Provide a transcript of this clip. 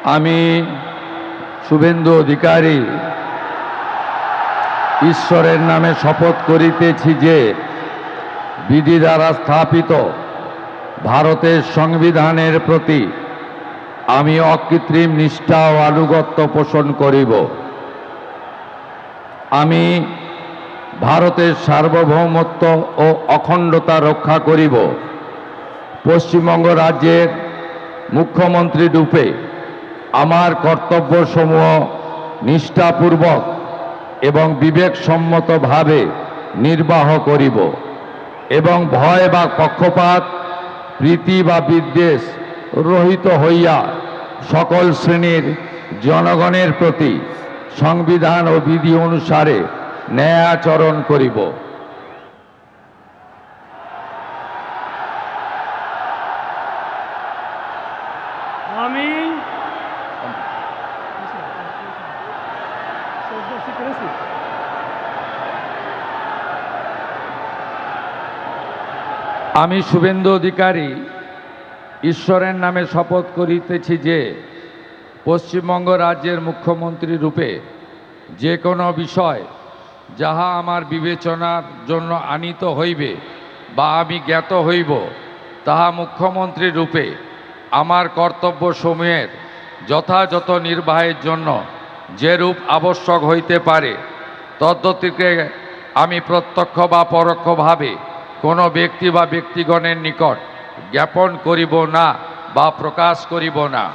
আমি শুভেন্দু অধিকারী ঈশ্বরের নামে শপথ করিতেছি যে বিধি দ্বারা স্থাপিত ভারতের সংবিধানের প্রতি আমি অকৃত্রিম নিষ্ঠা ও আনুগত্য পোষণ করিব। আমি ভারতের সার্বভৌমত্ব ও অখণ্ডতা রক্ষা করিব। পশ্চিমবঙ্গ রাজ্যের মুখ্যমন্ত্রী রূপে আমার কর্তব্যসমূহ নিষ্ঠাপূর্বক এবং বিবেকসম্মতভাবে নির্বাহ করিব এবং ভয় বা পক্ষপাত, প্রীতি বা বিদ্বেষ রহিত হইয়া সকল শ্রেণীর জনগণের প্রতি সংবিধান ও বিধি অনুসারে ন্যায়াচরণ করিব। আমি শুভেন্দু অধিকারী ঈশ্বরের নামে শপথ করিতেছি যে পশ্চিমবঙ্গ রাজ্যের মুখ্যমন্ত্রী রূপে যে কোনো বিষয় যাহা আমার বিবেচনার জন্য আনীত হইবে বা আমি জ্ঞাত হইব, তাহা মুখ্যমন্ত্রী রূপে আমার কর্তব্যসমূহের যথাযথ নির্বাহের জন্য যেরূপ আবশ্যক হইতে পারে তদ্গতিকে আমি প্রত্যক্ষ বা পরোক্ষভাবে কোনো ব্যক্তি বা ব্যক্তিগণের নিকট জ্ঞাপন করিব না বা প্রকাশ করিব না।